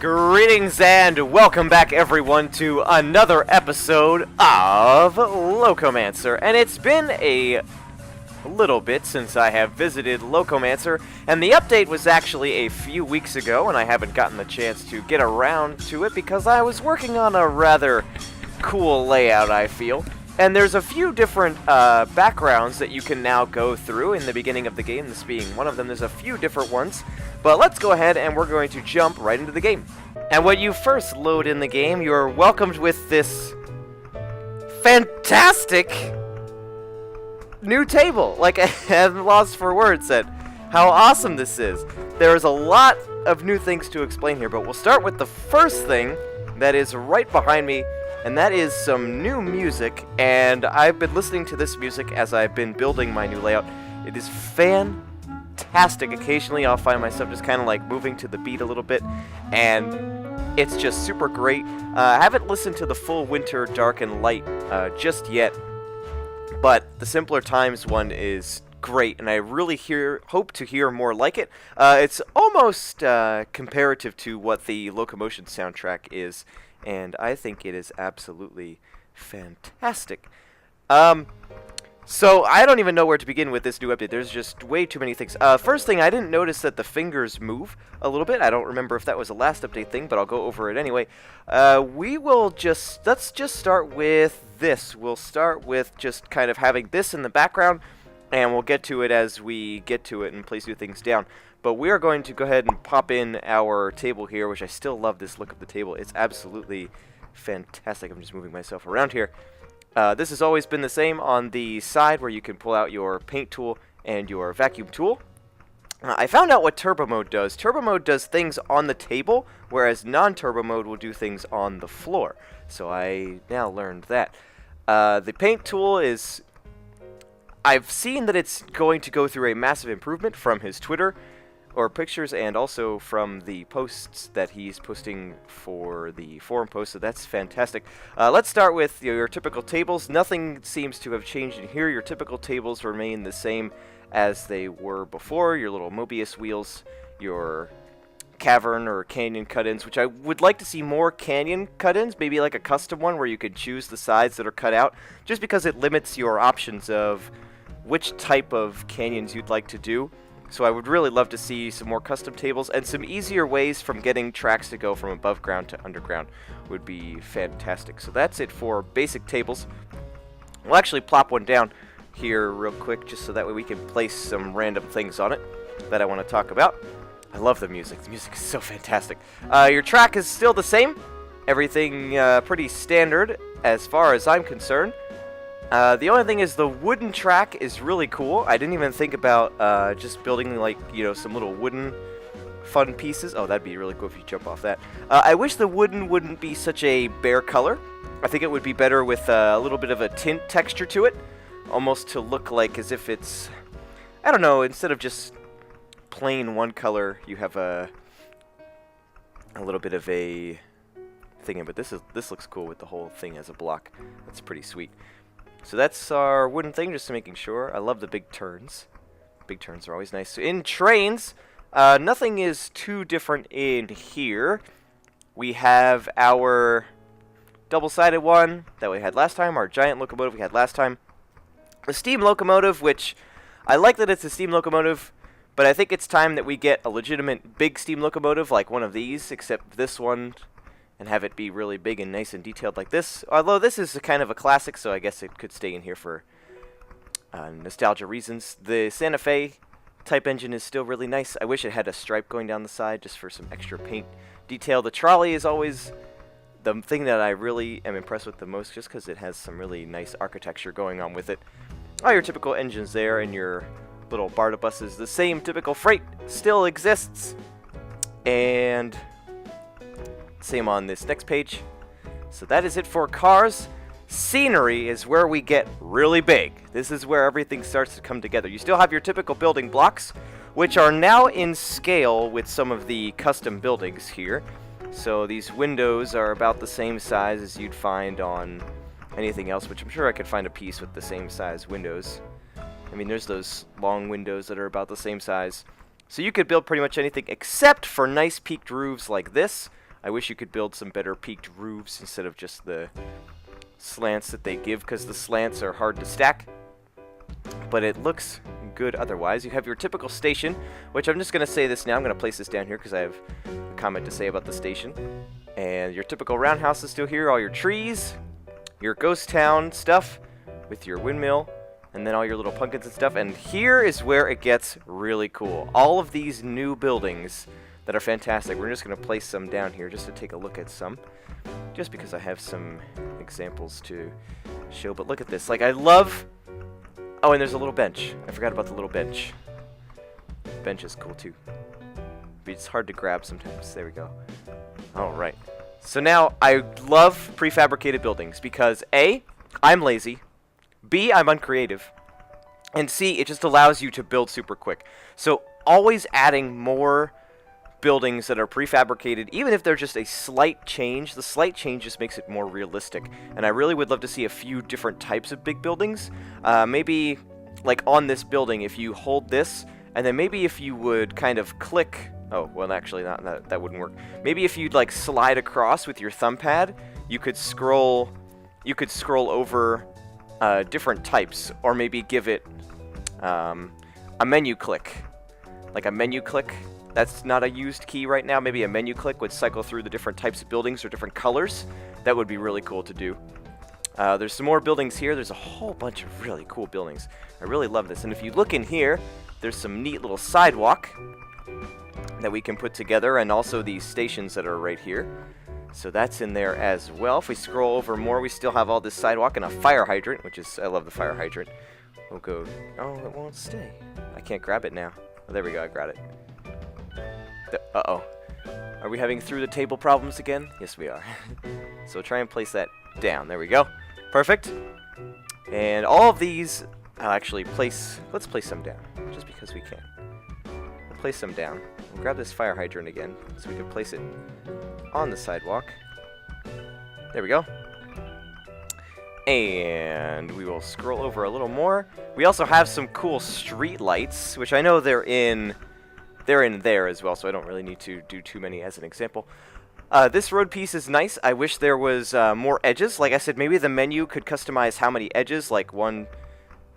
Greetings and welcome back everyone to another episode of Locomancer. And it's been a little bit since I have visited Locomancer, and the update was actually a few weeks ago, and I haven't gotten the chance to get around to it because I was working on a rather cool layout, I feel. And there's a few different backgrounds that you can now go through in the beginning of the game, this being one of them. There's a few different ones, but let's go ahead and we're going to jump right into the game. And when you first load in the game, you're welcomed with this fantastic new table. Like, I'm lost for words at how awesome this is. There's a lot of new things to explain here, but we'll start with the first thing that is right behind me, and that is some new music. And I've been listening to this music as I've been building my new layout. It is fantastic. Occasionally I'll find myself just kind of like moving to the beat a little bit, and it's just super great. I haven't listened to the full Winter Dark and Light just yet, but the Simpler Times one is great, and I really hope to hear more like it. It's almost comparative to what the Locomotion soundtrack is, and I think it is absolutely fantastic. So I don't even know where to begin with this new update. There's just way too many things. First thing, I didn't notice that the fingers move a little bit. I don't remember if that was a last update thing, but I'll go over it anyway. Let's just start with this. We'll start with just kind of having this in the background, and we'll get to it as we get to it and place new things down. But we are going to go ahead and pop in our table here, which I still love this look of the table. It's absolutely fantastic. I'm just moving myself around here. This has always been the same on the side where you can pull out your paint tool and your vacuum tool. I found out what turbo mode does. Turbo mode does things on the table, whereas non-turbo mode will do things on the floor. So I now learned that. The paint tool is... I've seen that it's going to go through a massive improvement from his Twitter or pictures, and also from the posts that he's posting for the forum post, so that's fantastic. Let's start with your typical tables. Nothing seems to have changed in here. Your typical tables remain the same as they were before. Your little Mobius wheels, your cavern or canyon cut-ins, which I would like to see more canyon cut-ins, maybe like a custom one where you could choose the sides that are cut out, just because it limits your options of which type of canyons you'd like to do. So I would really love to see some more custom tables, and some easier ways from getting tracks to go from above ground to underground would be fantastic. So that's it for basic tables. We'll actually plop one down here real quick, just so that way we can place some random things on it that I want to talk about. I love the music. The music is so fantastic. Your track is still the same. Everything pretty standard as far as I'm concerned. The only thing is the wooden track is really cool. I didn't even think about just building, like, you know, some little wooden fun pieces. Oh, that'd be really cool if you jump off that. I wish the wooden wouldn't be such a bare color. I think it would be better with a little bit of a tint texture to it, almost to look like as if it's, I don't know, instead of just plain one color, you have a little bit of a thing. But this looks cool with the whole thing as a block. That's pretty sweet. So that's our wooden thing, just making sure. I love the big turns. Big turns are always nice. So in trains, nothing is too different in here. We have our double-sided one that we had last time, our giant locomotive we had last time. The steam locomotive, which I like that it's a steam locomotive, but I think it's time that we get a legitimate big steam locomotive like one of these, except this one, and have it be really big and nice and detailed like this. Although this is a kind of a classic, so I guess it could stay in here for nostalgia reasons. The Santa Fe type engine is still really nice. I wish it had a stripe going down the side just for some extra paint detail. The trolley is always the thing that I really am impressed with the most, just because it has some really nice architecture going on with it. All your typical engines there, and your little BARTA buses. The same typical freight still exists. And same on this next page. So that is it for cars. Scenery is where we get really big. This is where everything starts to come together. You still have your typical building blocks, which are now in scale with some of the custom buildings here. So these windows are about the same size as you'd find on anything else, which I'm sure I could find a piece with the same size windows. I mean, there's those long windows that are about the same size. So you could build pretty much anything except for nice peaked roofs like this. I wish you could build some better peaked roofs instead of just the slants that they give, because the slants are hard to stack. But it looks good otherwise. You have your typical station, which I'm just going to say this now. I'm going to place this down here because I have a comment to say about the station. And your typical roundhouse is still here. All your trees, your ghost town stuff with your windmill, and then all your little pumpkins and stuff. And here is where it gets really cool. All of these new buildings that are fantastic. We're just going to place some down here just to take a look at some. Just because I have some examples to show. But look at this. Like, I love... Oh, and there's a little bench. I forgot about the little bench. Bench is cool, too. But it's hard to grab sometimes. There we go. Alright. So now, I love prefabricated buildings because A, I'm lazy. B, I'm uncreative. And C, it just allows you to build super quick. So, always adding more buildings that are prefabricated, even if they're just a slight change, the slight change just makes it more realistic. And I really would love to see a few different types of big buildings. Maybe, like on this building, if you hold this, and then maybe if you would kind of click... Oh, well, actually, that wouldn't work. Maybe if you'd, like, slide across with your thumb pad, you could scroll over different types, or maybe give it a menu click. Like a menu click. That's not a used key right now. Maybe a menu click would cycle through the different types of buildings or different colors. That would be really cool to do. There's some more buildings here. There's a whole bunch of really cool buildings. I really love this. And if you look in here, there's some neat little sidewalk that we can put together, and also these stations that are right here. So that's in there as well. If we scroll over more, we still have all this sidewalk and a fire hydrant, which is... I love the fire hydrant. We'll go... Oh, it won't stay. I can't grab it now. Oh, there we go. I grabbed it. Uh-oh. Are we having through the table problems again? Yes, we are. So try and place that down. There we go. Perfect. And all of these, I'll actually place... Let's place some down, just because we can. We'll place some down. We'll grab this fire hydrant again, so we can place it on the sidewalk. There we go. And we will scroll over a little more. We also have some cool street lights, which I know they're in there as well, so I don't really need to do too many as an example. This road piece is nice. I wish there was more edges. Like I said, maybe the menu could customize how many edges, like 1,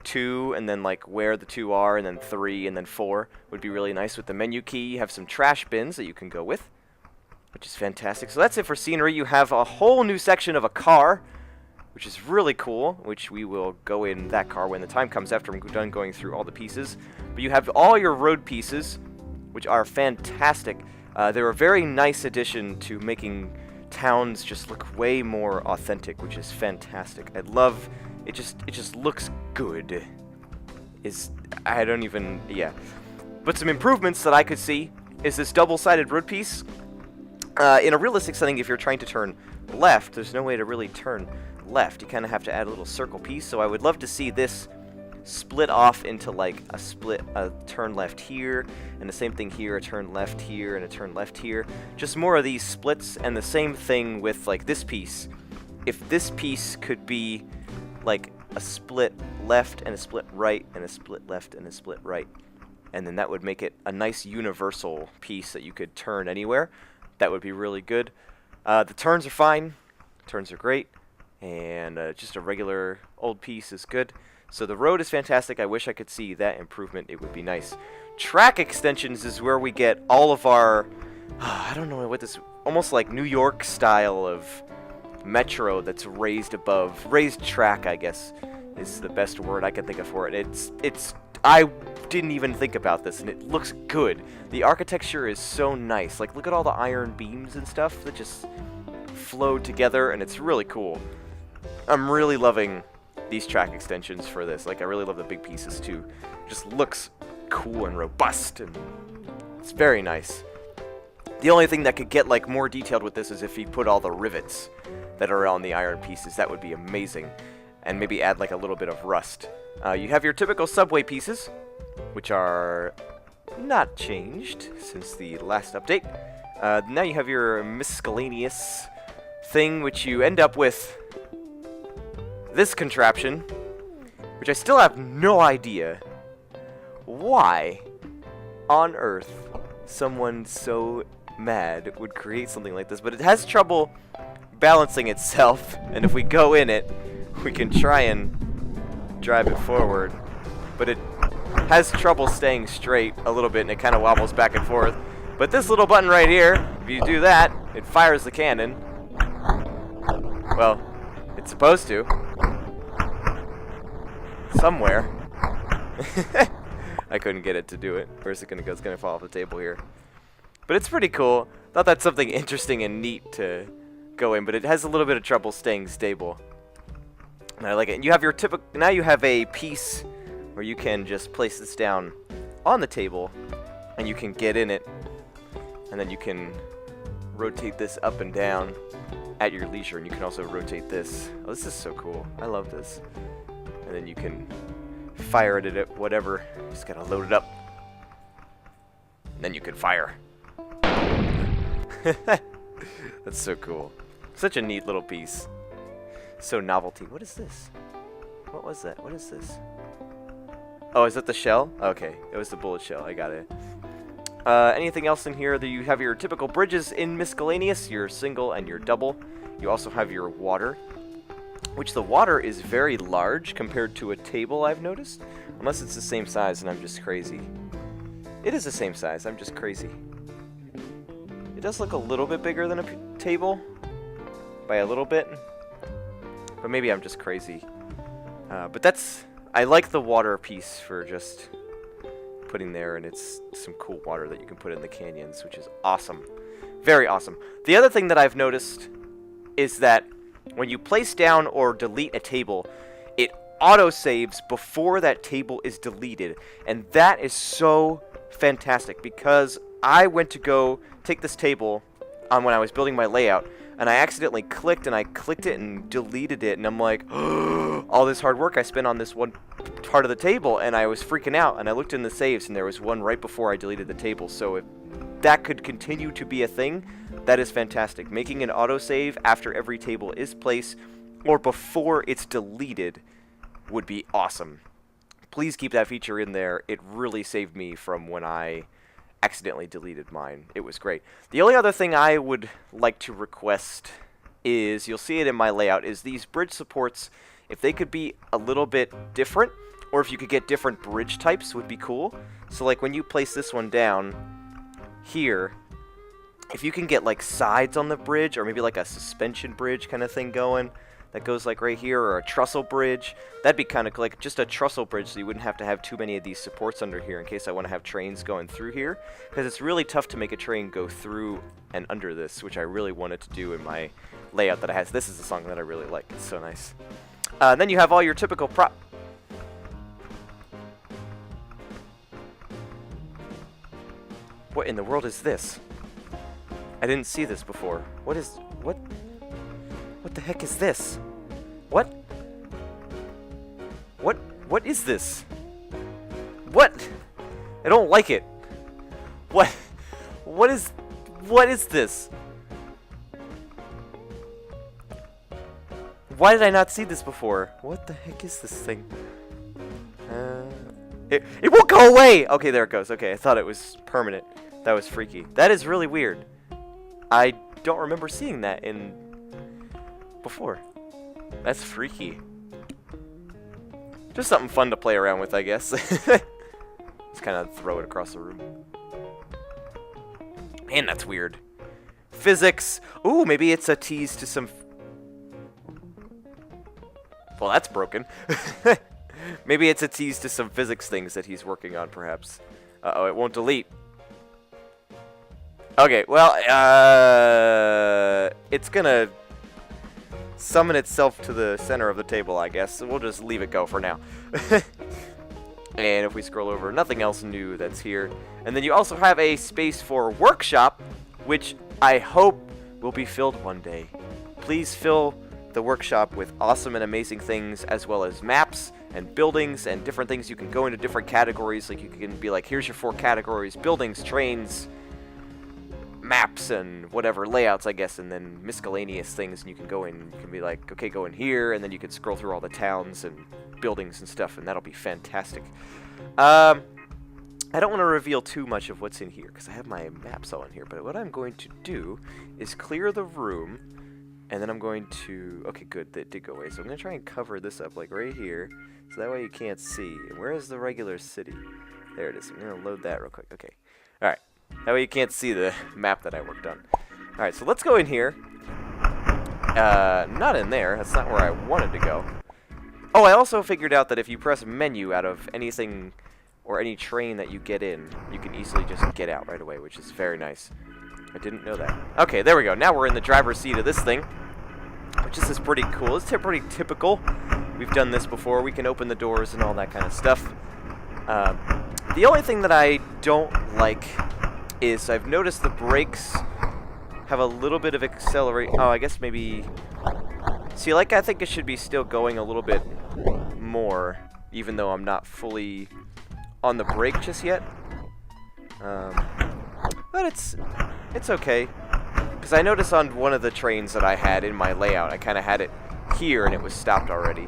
2, and then like where the 2 are, and then 3, and then 4 would be really nice with the menu key. You have some trash bins that you can go with, which is fantastic. So that's it for scenery. You have a whole new section of a car, which is really cool, which we will go in that car when the time comes after I'm done going through all the pieces. But you have all your road pieces, which are fantastic. They're a very nice addition to making towns just look way more authentic, which is fantastic. I love it. Just looks good. I don't even, yeah. But some improvements that I could see is this double-sided road piece. In a realistic setting, if you're trying to turn left, there's no way to really turn left. You kind of have to add a little circle piece. So I would love to see this split off into like a turn left here, and the same thing here, a turn left here, and a turn left here. Just more of these splits, and the same thing with like this piece. If this piece could be like a split left and a split right and a split left and a split right, and then that would make it a nice universal piece that you could turn anywhere. That would be really good. The turns are fine. Turns are great. And just a regular old piece is good. So the road is fantastic. I wish I could see that improvement. It would be nice. Track extensions is where we get all of our... I don't know what this... Almost like New York style of metro that's raised above. Raised track, I guess, is the best word I can think of for it. It's... I didn't even think about this, and it looks good. The architecture is so nice. Like, look at all the iron beams and stuff that just flow together, and it's really cool. I'm really loving these track extensions for this. Like, I really love the big pieces too. It just looks cool and robust, and it's very nice. The only thing that could get like more detailed with this is if you put all the rivets that are on the iron pieces. That would be amazing. And maybe add like a little bit of rust. You have your typical subway pieces, which are not changed since the last update. Now you have your miscellaneous thing, which you end up with this contraption, which I still have no idea why on earth someone so mad would create something like this, but it has trouble balancing itself, and if we go in it, we can try and drive it forward, but it has trouble staying straight a little bit, and it kind of wobbles back and forth. But this little button right here, if you do that, it fires the cannon. Well, it's supposed to. Somewhere. I couldn't get it to do it. Where's it gonna go? It's gonna fall off the table here. But it's pretty cool. Thought that's something interesting and neat to go in, but it has a little bit of trouble staying stable. And I like it. And you have your typical. Now you have a piece where you can just place this down on the table, and you can get in it, and then you can rotate this up and down at your leisure, and you can also rotate this. Oh, this is so cool. I love this. And then you can fire it at whatever. Just gotta load it up. And then you can fire. That's so cool. Such a neat little piece. So novelty. What is this? What was that? What is this? Oh, is that the shell? Okay, it was the bullet shell. I got it. Anything else in here? You have your typical bridges in miscellaneous, your single and your double. You also have your water, which the water is very large compared to a table, I've noticed. Unless it's the same size and I'm just crazy. It is the same size, I'm just crazy. It does look a little bit bigger than a table, by a little bit. But maybe I'm just crazy. But that's... I like the water piece for just putting there, and it's some cool water that you can put in the canyons, which is awesome. Very awesome. The other thing that I've noticed is that when you place down or delete a table, it auto-saves before that table is deleted. And that is so fantastic, because I went to go take this table on when I was building my layout, and I accidentally clicked, and I clicked it and deleted it, and I'm like, all this hard work I spent on this one part of the table, and I was freaking out, and I looked in the saves, and there was one right before I deleted the table. So if that could continue to be a thing, that is fantastic. Making an autosave after every table is placed, or before it's deleted, would be awesome. Please keep that feature in there. It really saved me from when I accidentally deleted mine. It was great. The only other thing I would like to request is, you'll see it in my layout, is these bridge supports, if they could be a little bit different, or if you could get different bridge types, would be cool. So like when you place this one down here, if you can get like sides on the bridge, or maybe like a suspension bridge kind of thing going, that goes like right here, or a trestle bridge. That'd be kind of like just a trestle bridge, so you wouldn't have to have too many of these supports under here in case I want to have trains going through here. Because it's really tough to make a train go through and under this, which I really wanted to do in my layout that I have. This is the song that I really like. It's so nice. Then you have all your typical prop. What in the world is this? I didn't see this before. What the heck is this? What is this? What? I don't like it. What is this? Why did I not see this before? What the heck is this thing? It won't go away! Okay, there it goes. Okay, I thought it was permanent. That was freaky. That is really weird. I don't remember seeing that in before. That's freaky. Just something fun to play around with, I guess. Just kind of throw it across the room. Man, that's weird. Physics. Ooh, maybe it's a tease to some... Well, that's broken. Maybe it's a tease to some physics things that he's working on, perhaps. Uh-oh, it won't delete. Okay, well, it's gonna summon itself to the center of the table, I guess, so we'll just leave it go for now. And if we scroll over, nothing else new that's here. And then you also have a space for workshop, which I hope will be filled one day. Please fill the workshop with awesome and amazing things, as well as maps and buildings and different things. You can go into different categories, like you can be like, here's your 4 categories: buildings, trains, maps, and whatever, layouts, I guess, and then miscellaneous things. And you can go in, you can be like, okay, go in here, and then you can scroll through all the towns and buildings and stuff, and that'll be fantastic. I don't want to reveal too much of what's in here, because I have my maps all in here, but what I'm going to do is clear the room, and then I'm going to... Okay, good, that did go away. So I'm going to try and cover this up, like right here, so that way you can't see. And where is the regular city? There it is. I'm going to load that real quick. Okay. Alright. That way you can't see the map that I worked on. Alright, so let's go in here. Not in there. That's not where I wanted to go. Oh, I also figured out that if you press menu out of anything... or any train that you get in, you can easily just get out right away, which is very nice. I didn't know that. Okay, there we go. Now we're in the driver's seat of this thing, which is pretty cool. It's pretty typical. We've done this before. We can open the doors and all that kind of stuff. The only thing that I don't like is I've noticed the brakes have a little bit of acceleration. Oh, I guess maybe... See, like, I think it should be still going a little bit more, even though I'm not fully... on the brake just yet, but it's okay, because I noticed on one of the trains that I had in my layout, I kind of had it here and it was stopped already.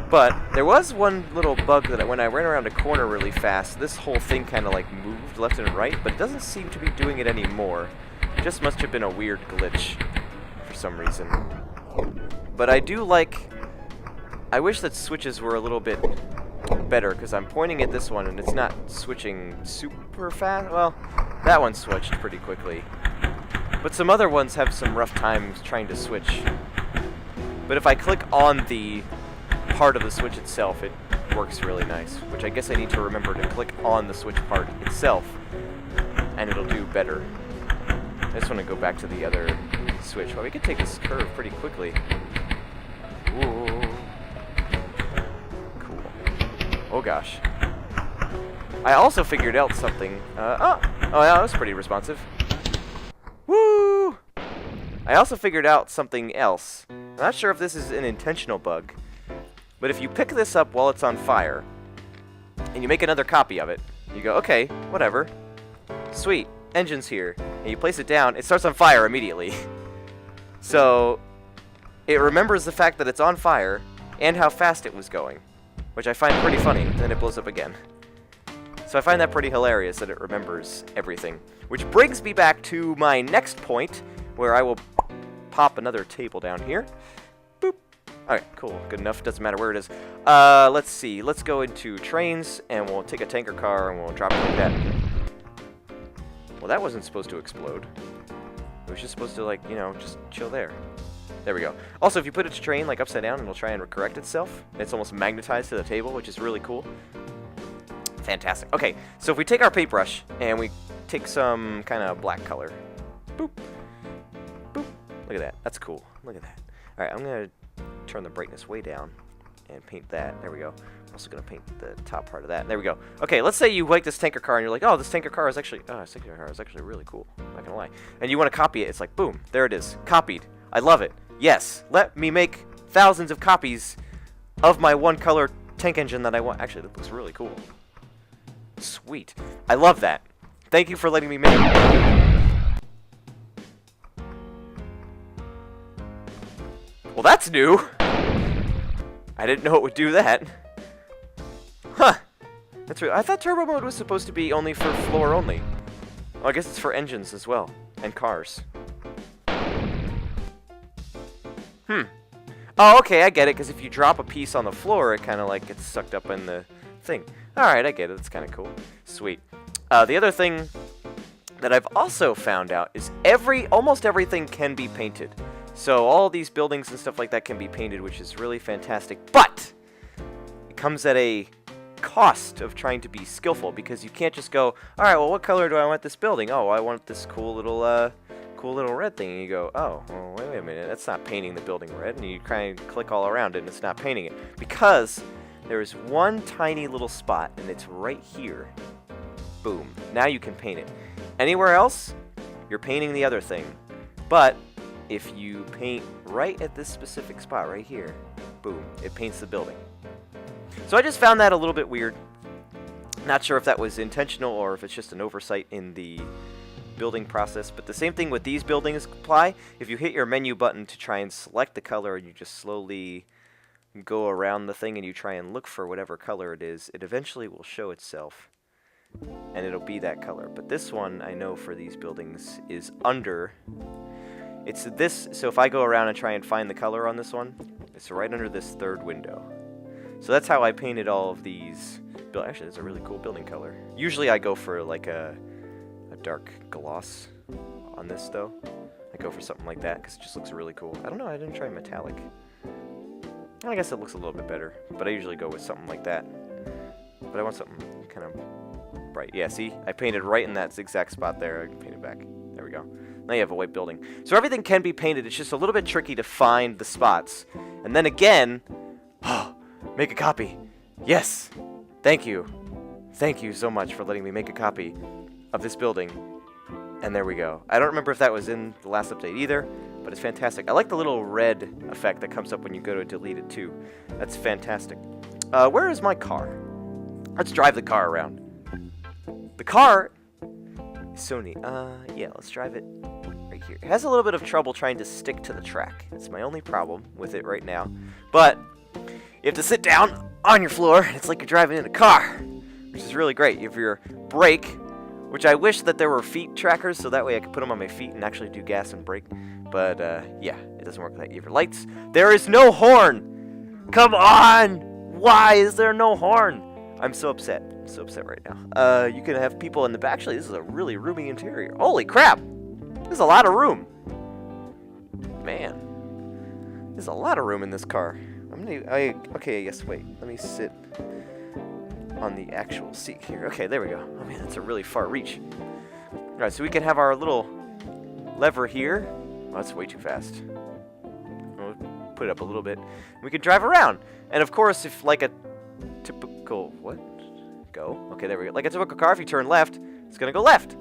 But there was one little bug that when I ran around a corner really fast, this whole thing kind of like moved left and right, but it doesn't seem to be doing it anymore. It just must have been a weird glitch for some reason. But I do like... I wish that switches were a little bit better, because I'm pointing at this one and it's not switching super fast. Well, that one switched pretty quickly, but some other ones have some rough times trying to switch. But if I click on the part of the switch itself, it works really nice, which I guess I need to remember to click on the switch part itself and it'll do better. I just want to go back to the other switch. Well, we could take this curve pretty quickly. Ooh. Oh gosh. I also figured out something. Oh yeah, that was pretty responsive. Woo! I also figured out something else. I'm not sure if this is an intentional bug, but if you pick this up while it's on fire, and you make another copy of it, you go, okay, whatever. Sweet, engine's here. And you place it down, it starts on fire immediately. So, it remembers the fact that it's on fire, and how fast it was going. Which I find pretty funny, then it blows up again. So I find that pretty hilarious that it remembers everything. Which brings me back to my next point, where I will pop another table down here. Boop. Alright, cool. Good enough. Doesn't matter where it is. Let's see. Let's go into trains, and we'll take a tanker car, and we'll drop it like that. Well, that wasn't supposed to explode. It was just supposed to, like, you know, just chill there. There we go. Also, if you put it to train, like, upside down, it'll try and correct itself. It's almost magnetized to the table, which is really cool. Fantastic. Okay, so if we take our paintbrush, and we take some kind of black color. Boop. Boop. Look at that. That's cool. Look at that. Alright, I'm going to turn the brightness way down and paint that. There we go. I'm also going to paint the top part of that. There we go. Okay, let's say you like this tanker car, and you're like, oh, this tanker car is actually... Oh, this tanker car is actually really cool. I'm not going to lie. And you want to copy it. It's like, boom. There it is. Copied. I love it. Yes, let me make thousands of copies of my one-color tank engine that I want. Actually, that looks really cool. Sweet. I love that. Thank you for letting me make it. Well, that's new. I didn't know it would do that. Huh. That's weird. I thought turbo mode was supposed to be only for floor only. Well, I guess it's for engines as well. And cars. Oh, okay, I get it, because if you drop a piece on the floor, it kind of, like, gets sucked up in the thing. Alright, I get it. That's kind of cool. Sweet. The other thing that I've also found out is almost everything can be painted. So all these buildings and stuff like that can be painted, which is really fantastic. But it comes at a cost of trying to be skillful, because you can't just go, alright, well, what color do I want this building? Oh, I want this cool little red thing, and you go, oh, well, wait a minute, that's not painting the building red, and you kind of click all around it, and it's not painting it, because there is one tiny little spot, and it's right here. Boom. Now you can paint it. Anywhere else, you're painting the other thing. But if you paint right at this specific spot right here, boom, it paints the building. So I just found that a little bit weird. Not sure if that was intentional or if it's just an oversight in the building process, but the same thing with these buildings apply. If you hit your menu button to try and select the color and you just slowly go around the thing and you try and look for whatever color it is, it eventually will show itself. and it'll be that color. But this one, I know for these buildings, is under. It's this, so if I go around and try and find the color on this one, it's right under this third window. So that's how I painted all of these. Actually, it's a really cool building color. Usually I go for like a dark gloss on this though. I go for something like that because it just looks really cool. I don't know, I didn't try metallic. I guess it looks a little bit better, but I usually go with something like that. But I want something kind of bright. Yeah, see? I painted right in that exact spot there. I can paint it back. There we go. Now you have a white building. So everything can be painted. It's just a little bit tricky to find the spots. And then again, make a copy. Yes! Thank you. Thank you so much for letting me make a copy of this building. And there we go. I don't remember if that was in the last update either, but it's fantastic. I like the little red effect that comes up when you go to delete it too. That's fantastic. Where is my car? Let's drive the car around. The car is so neat. Yeah, let's drive it right here. It has a little bit of trouble trying to stick to the track. It's my only problem with it right now. But you have to sit down on your floor, and it's like you're driving in a car, which is really great. You have your brake, which I wish that there were feet trackers, so that way I could put them on my feet and actually do gas and brake. But, yeah, it doesn't work like that. You have your lights. There is no horn! Come on! Why is there no horn? I'm so upset. I'm so upset right now. You can have people in the back. Actually, this is a really roomy interior. Holy crap! There's a lot of room. Man. There's a lot of room in this car. Okay, yes, wait. Let me sit on the actual seat here. Okay, there we go. Oh man, that's a really far reach. Alright, so we can have our little lever here. Oh, that's way too fast. We'll put it up a little bit. We can drive around. And of course, if like a typical... What? Go? Okay, there we go. Like a typical car, if you turn left, it's going to go left.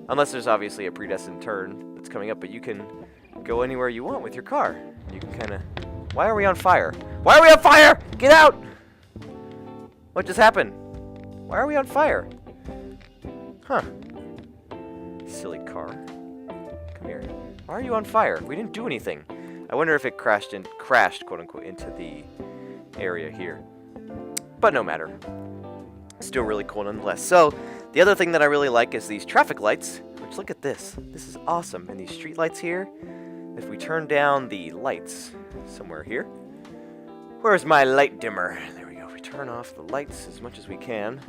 Unless there's obviously a predestined turn that's coming up, but you can go anywhere you want with your car. You can kind of... Why are we on fire? Why are we on fire? Get out! What just happened? Why are we on fire? Huh. Silly car. Come here. Why are you on fire? We didn't do anything. I wonder if it crashed, quote unquote, into the area here. But no matter. Still really cool nonetheless. So, the other thing that I really like is these traffic lights. Which, look at this. This is awesome. And these street lights here. If we turn down the lights somewhere here. Where's my light dimmer? There we go. If we turn off the lights as much as we can.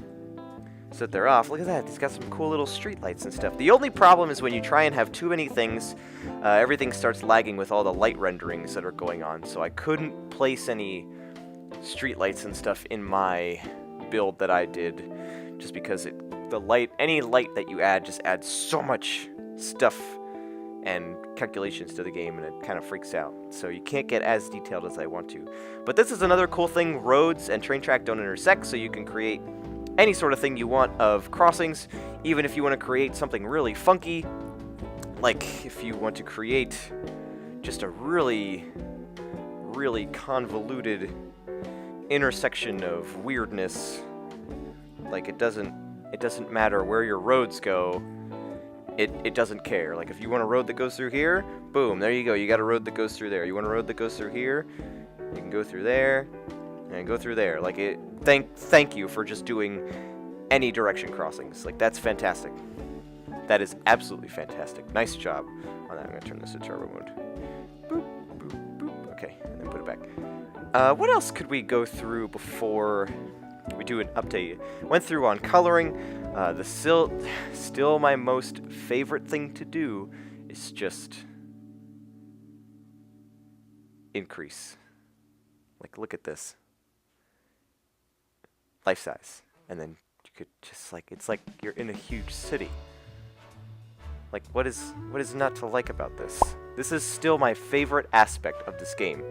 So that they're off. Look at that. It's got some cool little street lights and stuff. The only problem is when you try and have too many things, everything starts lagging with all the light renderings that are going on. So I couldn't place any street lights and stuff in my build that I did. Just because any light that you add just adds so much stuff and calculations to the game, and it kind of freaks out. So you can't get as detailed as I want to. But this is another cool thing. Roads and train track don't intersect, so you can create any sort of thing you want of crossings, even if you want to create something really funky, like if you want to create just a really, really convoluted intersection of weirdness. Like it doesn't matter where your roads go. It doesn't care. Like if you want a road that goes through here, boom, there you go. You got a road that goes through there. You want a road that goes through here, you can go through there and go through there. Like it. Thank you for just doing any direction crossings. Like that's fantastic. That is absolutely fantastic. Nice job on that. I'm gonna turn this to turbo mode. Boop, boop, boop. Okay, and then put it back. What else could we go through before we do an update? Went through on coloring. Still my most favorite thing to do is just increase. Like, look at this. Life size. And then you could just, like, it's like you're in a huge city. Like, what is not to like about this? This is still my favorite aspect of this game.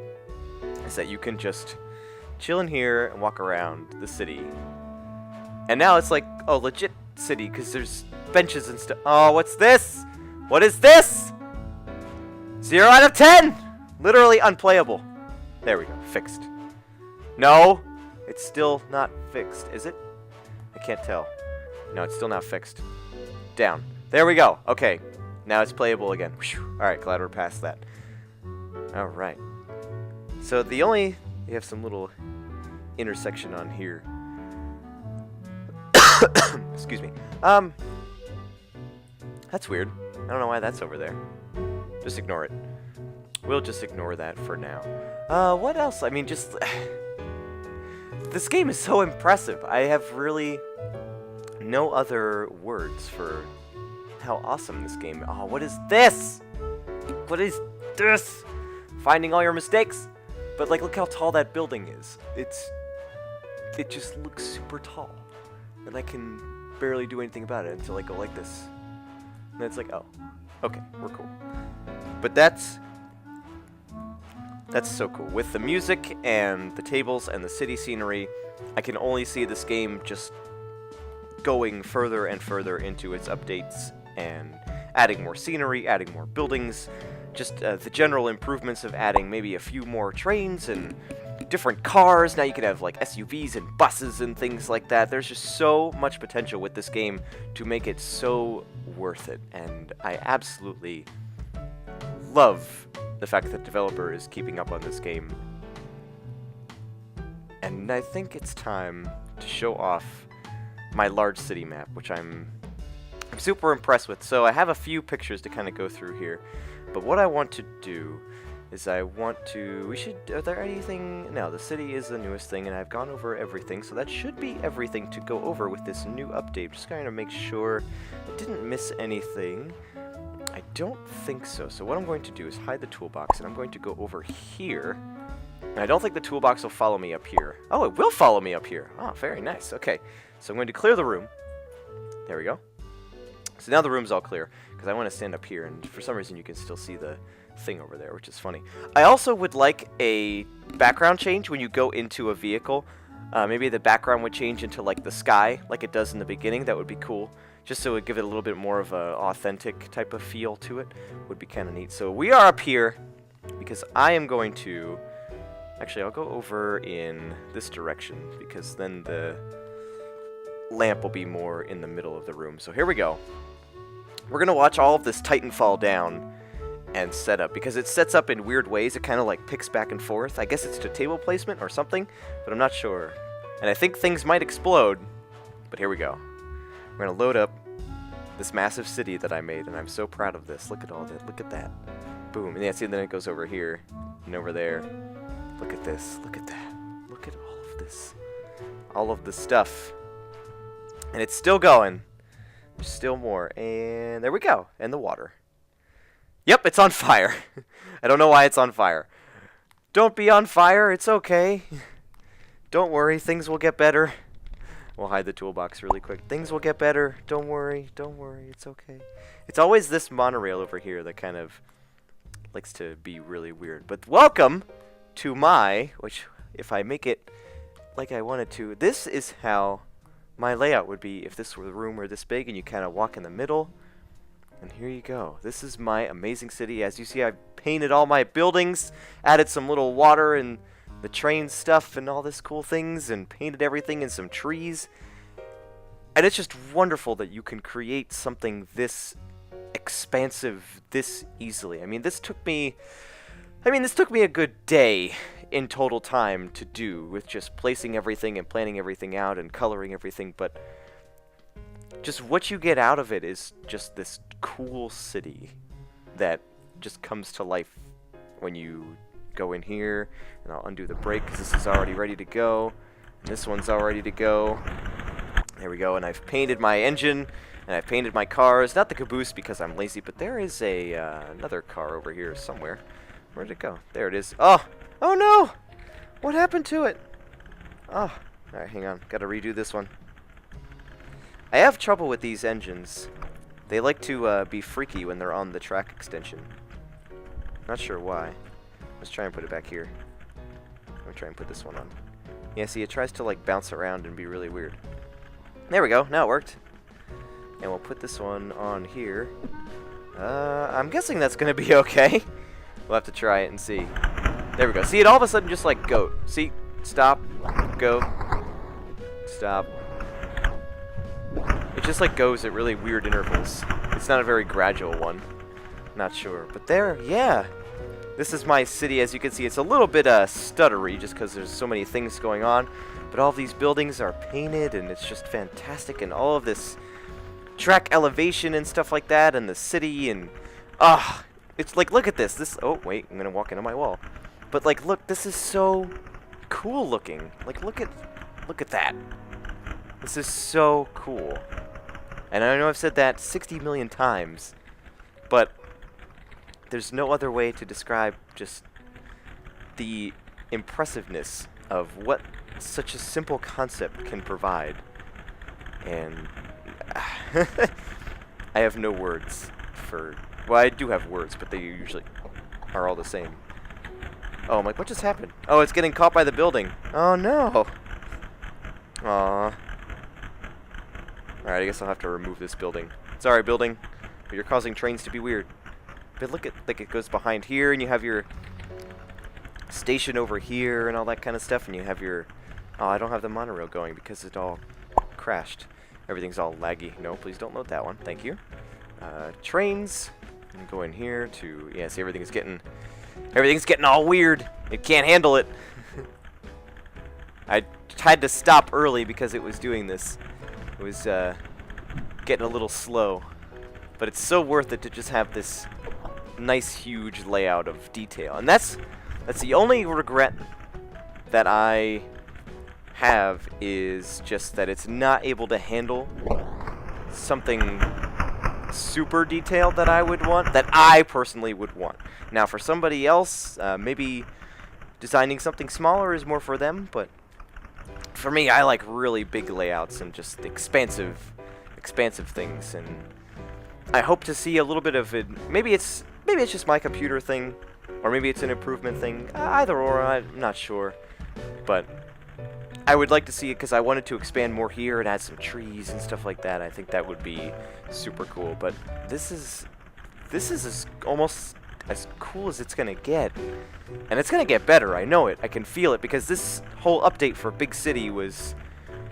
Is that you can just chill in here and walk around the city. And now it's like, oh, legit city, because there's benches and stuff. Oh, what's this? What is this? 0 out of 10! Literally unplayable. There we go. Fixed. No, it's still not fixed, is it? I can't tell. No, it's still not fixed. Down. There we go. Okay. Now it's playable again. Alright, glad we're past that. Alright. So you have some little intersection on here. Excuse me. That's weird. I don't know why that's over there. Just ignore it. We'll just ignore that for now. What else? I mean, just... This game is so impressive. I have really no other words for how awesome this game is. Oh, what is this? What is this? Finding all your mistakes. But, like, look how tall that building is. It just looks super tall. And I can barely do anything about it until I go like this. And it's like, oh, okay, we're cool. But that's so cool. With the music and the tables and the city scenery, I can only see this game just going further and further into its updates and adding more scenery, adding more buildings, just the general improvements of adding maybe a few more trains and different cars. Now you can have like SUVs and buses and things like that. There's just so much potential with this game to make it so worth it, and I absolutely love the fact that the developer is keeping up on this game. And I think it's time to show off my large city map, which I'm super impressed with. So I have a few pictures to kind of go through here, but what I want to do is are there anything? No, the city is the newest thing, and I've gone over everything, so that should be everything to go over with this new update. Just kind of make sure I didn't miss anything. I don't think so. So what I'm going to do is hide the toolbox, and I'm going to go over here. And I don't think the toolbox will follow me up here. Oh, it will follow me up here. Oh, very nice. Okay, so I'm going to clear the room. There we go. So now the room's all clear, because I want to stand up here, and for some reason you can still see the thing over there, which is funny. I also would like a background change when you go into a vehicle. Maybe the background would change into like the sky, like it does in the beginning. That would be cool. Just so it would give it a little bit more of a authentic type of feel to it. Would be kind of neat. So we are up here because I am going to... Actually, I'll go over in this direction because then the lamp will be more in the middle of the room. So here we go. We're going to watch all of this Titan fall down and set up, because it sets up in weird ways. It kind of like picks back and forth. I guess it's to table placement or something, but I'm not sure. And I think things might explode, but here we go. We're going to load up this massive city that I made, and I'm so proud of this. Look at all that. Look at that. Boom. And yeah, see, then it goes over here and over there. Look at this. Look at that. Look at all of this. All of the stuff. And it's still going. There's still more. And there we go. And the water. Yep, it's on fire. I don't know why it's on fire. Don't be on fire. It's okay. Don't worry. Things will get better. We'll hide the toolbox really quick. Things will get better. Don't worry. Don't worry. It's okay. It's always this monorail over here that kind of likes to be really weird. But welcome to my, which if I make it like I wanted to, this is how my layout would be if this were the room were this big and you kind of walk in the middle. And here you go. This is my amazing city. As you see, I painted all my buildings, added some little water and the train stuff and all this cool things, and painted everything in some trees. And it's just wonderful that you can create something this expansive this easily. I mean, this took me a good day in total time to do, with just placing everything and planning everything out and coloring everything, but just what you get out of it is just this cool city that just comes to life when you go in here. And I'll undo the brake because this is already ready to go. And this one's all ready to go. There we go. And I've painted my engine and I've painted my cars. Not the caboose because I'm lazy, but there is a another car over here somewhere. Where'd it go? There it is. Oh! Oh no! What happened to it? Oh. Alright, hang on. Gotta redo this one. I have trouble with these engines. They like to be freaky when they're on the track extension. Not sure why. Let's try and put it back here. I'm gonna try and put this one on. Yeah, see, it tries to like bounce around and be really weird. There we go. Now it worked. And we'll put this one on here. I'm guessing that's gonna be okay. We'll have to try it and see. There we go. See, it all of a sudden just like go. See? Stop. Go. Stop. It just like goes at really weird intervals. It's not a very gradual one. Not sure. But there, yeah. This is my city. As you can see, it's a little bit stuttery just because there's so many things going on. but all of these buildings are painted, and it's just fantastic, and all of this track elevation and stuff like that, and the city, and it's like, look at this. Oh wait, I'm gonna walk into my wall. But like, look, this is so cool looking. Like, look at that. This is so cool. And I know I've said that 60 million times, but there's no other way to describe just the impressiveness of what such a simple concept can provide. And I have no words for... Well, I do have words, but they usually are all the same. Oh, I'm like, what just happened? Oh, it's getting caught by the building. Oh, no. Aww. Alright, I guess I'll have to remove this building. Sorry, building, but you're causing trains to be weird. But look at, like, it goes behind here, and you have your station over here, and all that kind of stuff, and you have your... Oh, I don't have the monorail going because it all crashed. Everything's all laggy. No, please don't load that one. Thank you. Trains. I'm gonna go in here to... Yeah, see, everything's getting all weird. It can't handle it. I had to stop early because it was doing this. It was getting a little slow. But it's so worth it to just have this nice, huge layout of detail. And that's the only regret that I have, is just that it's not able to handle something super detailed that I would want, that I personally would want. Now, for somebody else, maybe designing something smaller is more for them, but for me, I like really big layouts and just expansive things, and I hope to see a little bit of it. Maybe it's just my computer thing, or maybe it's an improvement thing. Either or, I'm not sure, but I would like to see it because I wanted to expand more here and add some trees and stuff like that. I think that would be super cool. But this is almost as cool as it's gonna get, and it's gonna get better. I know it. I can feel it, because this whole update for Big City was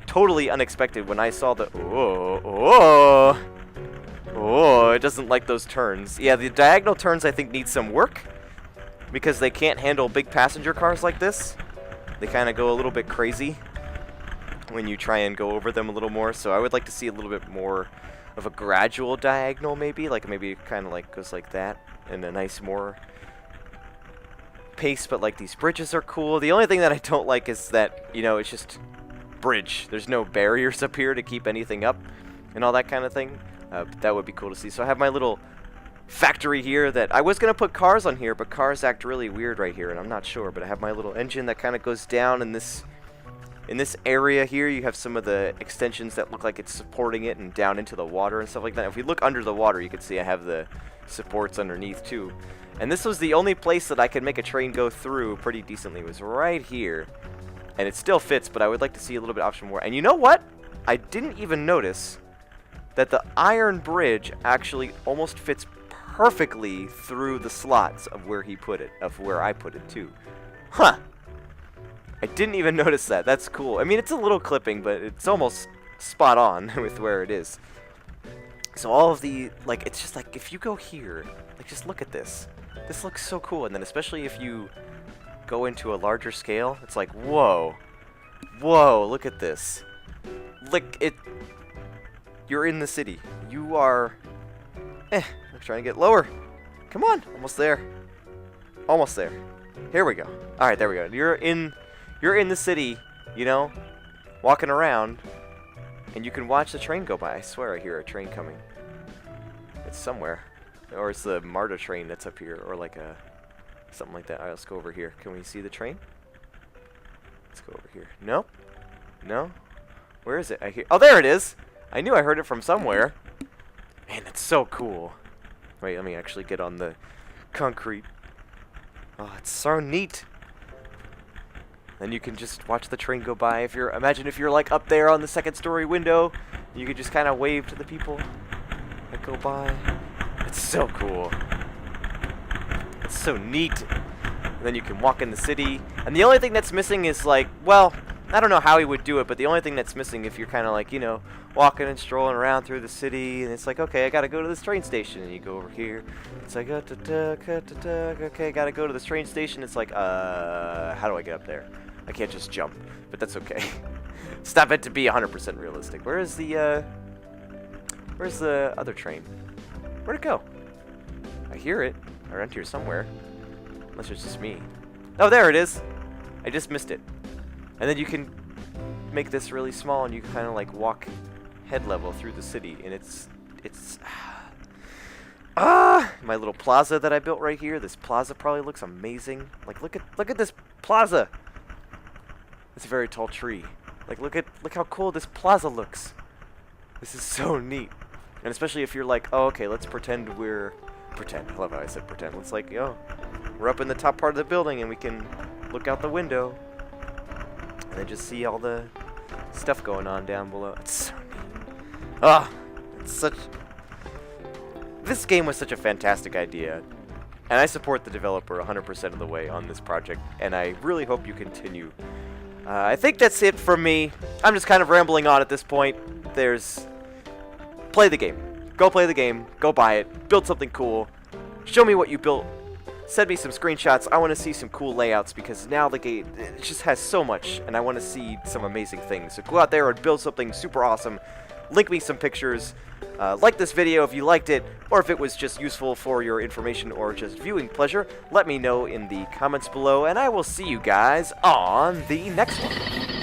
totally unexpected. When I saw the it doesn't like those turns. Yeah, the diagonal turns I think need some work because they can't handle big passenger cars like this. They kind of go a little bit crazy when you try and go over them a little more. So I would like to see a little bit more of a gradual diagonal, maybe. Like maybe it kind of like goes like that, and a nice more pace. But like these bridges are cool. The only thing that I don't like is that, you know, it's just bridge. There's no barriers up here to keep anything up and all that kind of thing. But that would be cool to see. So I have my little factory here that I was going to put cars on here, but cars act really weird right here, and I'm not sure. But I have my little engine that kind of goes down in this area here. You have some of the extensions that look like it's supporting it, and down into the water and stuff like that. If we look under the water, you can see I have the supports underneath too. And this was the only place that I could make a train go through pretty decently, was right here. And it still fits, but I would like to see a little bit option more. And you know what? I didn't even notice that the iron bridge actually almost fits perfectly through the slots of where he put it, of where I put it too. Huh. I didn't even notice that. That's cool. I mean, it's a little clipping, but it's almost spot on with where it is. So all of the, like, it's just like, if you go here, like, just look at this. This looks so cool. And then especially if you go into a larger scale, it's like, whoa. Whoa, look at this. Like, you're in the city. You are, I'm trying to get lower. Come on, almost there. Almost there. Here we go. All right, there we go. You're in the city, you know, walking around, and you can watch the train go by. I swear I hear a train coming. It's somewhere. Or it's the Martyr Train that's up here, or like something like that. All right, let's go over here. Can we see the train? Let's go over here. No? No? Where is it? Oh, there it is! I knew I heard it from somewhere. Man, that's so cool. Wait, let me actually get on the concrete. Oh, it's so neat. Then you can just watch the train go by. Imagine if you're like up there on the second story window, you could just kind of wave to the people that go by. It's so cool. It's so neat. And then you can walk in the city. And the only thing that's missing is like, well, I don't know how he would do it, but the only thing that's missing, if you're kind of like, you know, walking and strolling around through the city, and it's like, okay, I gotta go to this train station, and you go over here. It's like, okay, gotta go to this train station. It's like, how do I get up there? I can't just jump, but that's okay. Stop it to be 100% realistic. Where's the other train? Where'd it go? I hear it around here somewhere. Unless it's just me. Oh, there it is. I just missed it. And then you can make this really small, and you can kind of like walk head level through the city, and it's my little plaza that I built right here. This plaza probably looks amazing. Like look at this plaza. It's a very tall tree. Like look how cool this plaza looks. This is so neat. And especially if you're like, oh, okay, let's pretend I love how I said pretend. Let's like, we're up in the top part of the building and we can look out the window and then just see all the stuff going on down below. It's so neat. This game was such a fantastic idea, and I support the developer 100% of the way on this project, and I really hope you continue. I think that's it from me. I'm just kind of rambling on at this point. Play the game. Go play the game. Go buy it. Build something cool. Show me what you built. Send me some screenshots. I want to see some cool layouts, because now the game, it just has so much, and I want to see some amazing things. So go out there and build something super awesome. Link me some pictures. Like this video if you liked it, or if it was just useful for your information or just viewing pleasure. Let me know in the comments below, and I will see you guys on the next one.